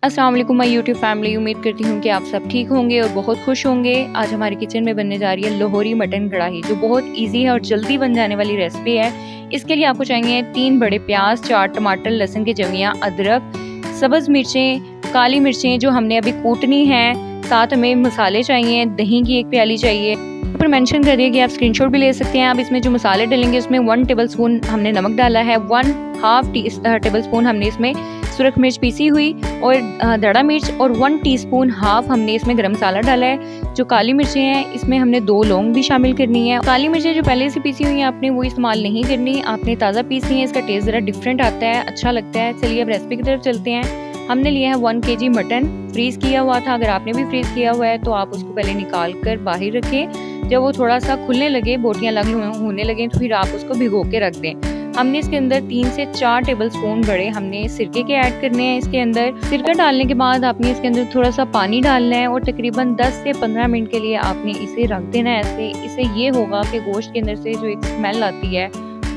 अस्सलाम वालेकुम my YouTube family. उम्मीद करती हूँ कि आप सब ठीक होंगे और बहुत खुश होंगे। आज हमारे किचन में बनने जा रही है लाहौरी मटन कढ़ाई, जो बहुत इजी है और जल्दी बन जाने वाली रेसिपी है। इसके लिए आपको चाहिए 3 बड़े प्याज, 4 टमाटर, लहसुन की जवियाँ, अदरक, सब्ज़ मिर्चें, काली मिर्चें जो हमने अभी कूटनी है। साथ हमें मसाले चाहिए, दही की 1 प्याली चाहिए। पर मेंशन कर दिया कि आप स्क्रीनशॉट भी ले सकते हैं। आप इसमें जो मसाले डालेंगे उसमें 1 टेबलस्पून हमने नमक डाला है, 1/2 टेबलस्पून हमने इसमें सुरख मिर्च पीसी हुई और दड़ा मिर्च और 1 टीस्पून हाफ हमने इसमें गरम मसाला डाला है। जो काली मिर्चें हैं इसमें हमने 2 लौंग भी शामिल करनी है। काली मिर्चें जो पहले से पीसी हुई हैं आपने वो इस्तेमाल नहीं करनी, आपने ताज़ा पीसी है। इसका टेस्ट ज़रा डिफरेंट आता है, अच्छा लगता है। चलिए अब रेसिपी की तरफ चलते हैं। हमने लिया है 1 kg मटन, फ्रीज़ किया हुआ था। अगर आपने भी फ्रीज़ किया हुआ है तो आप उसको पहले निकाल कर बाहर रखें। जब वो थोड़ा सा खुलने लगे, बोटियाँ होने लगे तो फिर आप उसको भिगो के रख दें। हमने इसके अंदर 3 से 4 टेबलस्पून बड़े हमने सिरके के ऐड करने हैं। इसके अंदर सिरका डालने के बाद आपने इसके अंदर थोड़ा सा पानी डालना है और तकरीबन 10 से 15 मिनट के लिए आपने इसे रख देना है ऐसे। इससे ये होगा कि गोश्त के अंदर से जो एक स्मेल आती है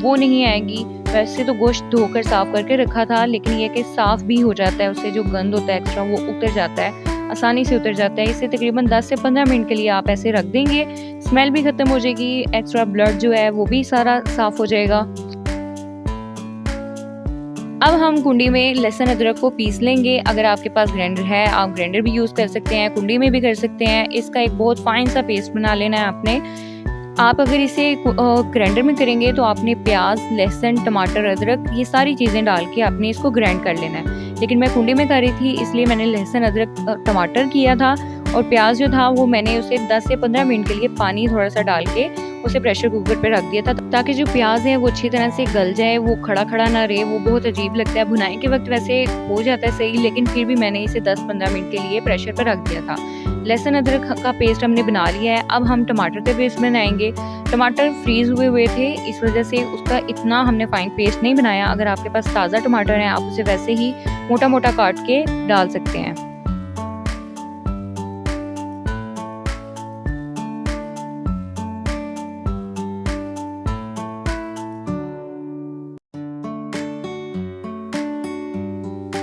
वो नहीं आएगी। वैसे तो गोश्त धोकर साफ करके रखा था, लेकिन ये कि साफ भी हो जाता है, उससे जो गंद होता है एक्स्ट्रा वो उतर जाता है, आसानी से उतर जाता है। इसे तकरीबन 10 से 15 मिनट के लिए आप ऐसे रख देंगे। स्मेल भी खत्म हो जाएगी, एक्स्ट्रा ब्लड जो है वो भी सारा साफ हो जाएगा। अब हम कुंडी में लहसुन अदरक को पीस लेंगे। अगर आपके पास ग्राइंडर है आप ग्राइंडर भी यूज़ कर सकते हैं, कुंडी में भी कर सकते हैं। इसका एक बहुत फाइन सा पेस्ट बना लेना है आपने। आप अगर इसे ग्राइंडर में करेंगे तो आपने प्याज, लहसुन, टमाटर, अदरक ये सारी चीज़ें डाल के आपने इसको ग्राइंड कर लेना है। लेकिन मैं कुंडी में कर रही थी इसलिए मैंने लहसुन, अदरक, टमाटर किया था और प्याज जो था वो मैंने उसे 10 से 15 मिनट के लिए पानी थोड़ा सा डाल के उसे प्रेशर कुकर पे रख दिया था, ताकि जो प्याज है वो अच्छी तरह से गल जाए, वो खड़ा खड़ा ना रहे। वो बहुत अजीब लगता है भुनाई के वक्त, वैसे हो जाता है सही, लेकिन फिर भी मैंने इसे 10-15 मिनट के लिए प्रेशर पर रख दिया था। लहसुन अदरक का पेस्ट हमने बना लिया है। अब हम टमाटर के पेस्ट बनाएंगे। टमाटर फ्रीज हुए थे, इस वजह से उसका इतना हमने फाइन पेस्ट नहीं बनाया। अगर आपके पास ताज़ा टमाटर है आप उसे वैसे ही मोटा मोटा काट के डाल सकते हैं।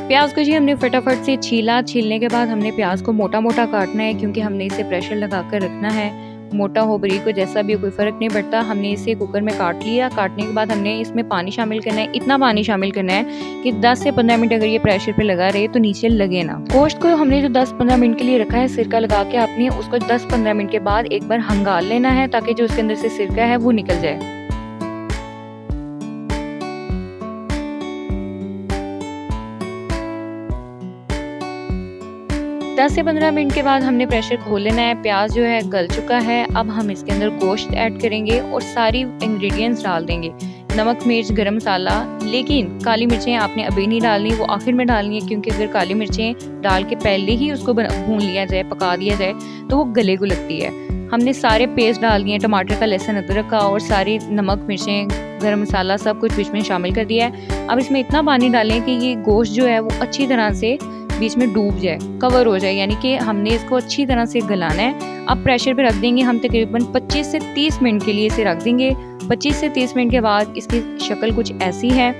प्याज को जी हमने फटाफट से छीला। छीलने के बाद हमने प्याज को मोटा मोटा काटना है, क्योंकि हमने इसे प्रेशर लगा कर रखना है। मोटा हो बारीक हो जैसा भी हो कोई फ़र्क नहीं पड़ता। हमने इसे कुकर में काट लिया। काटने के बाद हमने इसमें पानी शामिल करना है। इतना पानी शामिल करना है कि 10 से 15 मिनट अगर ये प्रेशर पे लगा रहे तो नीचे लगे ना। गोश्त को हमने जो 10-15 मिनट के लिए रखा है सिरका लगा के, आपने उसको 10-15 मिनट के बाद एक बार हंगाल लेना है, ताकि जो उसके अंदर से सिरका है वो निकल जाए। 10 से 15 मिनट के बाद हमने प्रेशर खोल लेना है। प्याज जो है गल चुका है। अब हम इसके अंदर गोश्त ऐड करेंगे और सारी इंग्रेडिएंट्स डाल देंगे। नमक, मिर्च, गरम मसाला, लेकिन काली मिर्चें आपने अभी नहीं डालनी, वो आखिर में डालनी है, क्योंकि अगर काली मिर्चें डाल के पहले ही उसको भून लिया जाए, पका दिया जाए तो वो गले को लगती है। हमने सारे पेस्ट डाल दिए, टमाटर का, लहसुन अदरक का, और सारी नमक, मिर्चें, गरम मसाला सब कुछ बीच में शामिल कर दिया है। अब इसमें इतना पानी डालें कि ये गोश्त जो है वो अच्छी तरह से बीच में डूब जाए, कवर हो जाए, यानी कि हमने इसको अच्छी तरह से गलाना है। अब प्रेशर पे रख देंगे हम तकरीबन 25 से 30 मिनट के लिए इसे रख देंगे। 25 से 30 मिनट के बाद इसकी शक्ल कुछ ऐसी है,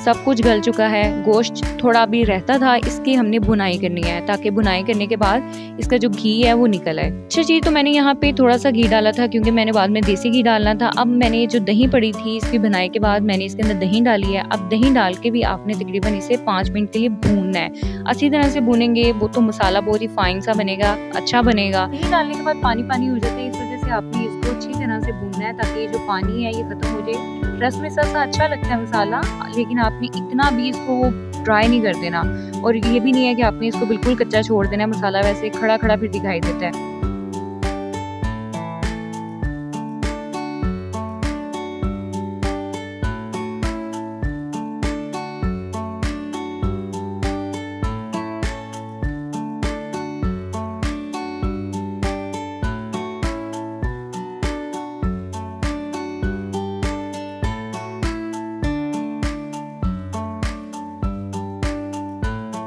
सब कुछ गल चुका है। गोश्त थोड़ा भी रहता था, इसकी हमने भुनाई करनी है, ताकि भुनाई करने के बाद इसका जो घी है वो निकल आए। अच्छा जी, तो मैंने यहाँ पे थोड़ा सा घी डाला था, क्योंकि मैंने बाद में देसी घी डालना था। अब मैंने जो दही पड़ी थी इसकी भुनाई के बाद मैंने इसके अंदर दही डाली है। अब दही डाल के भी आपने तकरीबन इसे 5 मिनट के लिए भूनना है। अच्छी तरह से भूनेंगे वो तो मसाला बहुत ही फाइन सा बनेगा, अच्छा बनेगा। दही डालने के बाद पानी पानी हो जाता है, इस वजह से आपने इसको अच्छी तरह से भूनना है, ताकि जो पानी है ये खत्म हो जाए। रस में सा अच्छा लगता है मसाला, लेकिन आपने इतना भी इसको ड्राई नहीं कर देना, और ये भी नहीं है कि आपने इसको बिल्कुल कच्चा छोड़ देना है। मसाला वैसे खड़ा खड़ा फिर दिखाई देता है।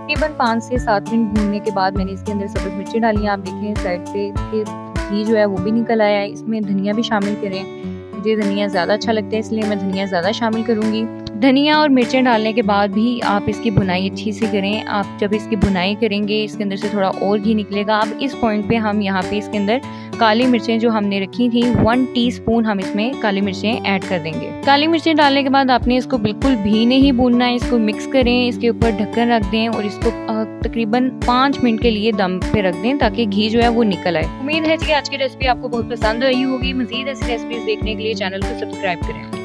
तकरीबन 5 से 7 मिनट भूनने के बाद मैंने इसके अंदर सब्ज़ मिर्ची डाली है। आप देखें साइड से कि घी जो है वो भी निकल आया है। इसमें धनिया भी शामिल करें, मुझे धनिया ज़्यादा अच्छा लगता है इसलिए मैं धनिया ज़्यादा शामिल करूँगी। धनिया और मिर्चें डालने के बाद भी आप इसकी भुनाई अच्छी से करें। आप जब इसकी भुनाई करेंगे इसके अंदर से थोड़ा और घी निकलेगा। अब इस पॉइंट पे हम यहाँ पे इसके अंदर काली मिर्चें जो हमने रखी थी 1 टीस्पून हम इसमें काली मिर्चें ऐड कर देंगे। काली मिर्चें डालने के बाद आपने इसको बिल्कुल भी नहीं भूनना है, इसको मिक्स करें, इसके ऊपर ढक्कन रख दें और इसको तकरीबन 5 मिनट के लिए दम पे रख दें ताकि घी जो है वो निकल आए। उम्मीद है कि आज की रेसिपी आपको बहुत पसंद आई होगी। मजीद ऐसी रेसिपीज देखने के लिए चैनल को सब्सक्राइब करें।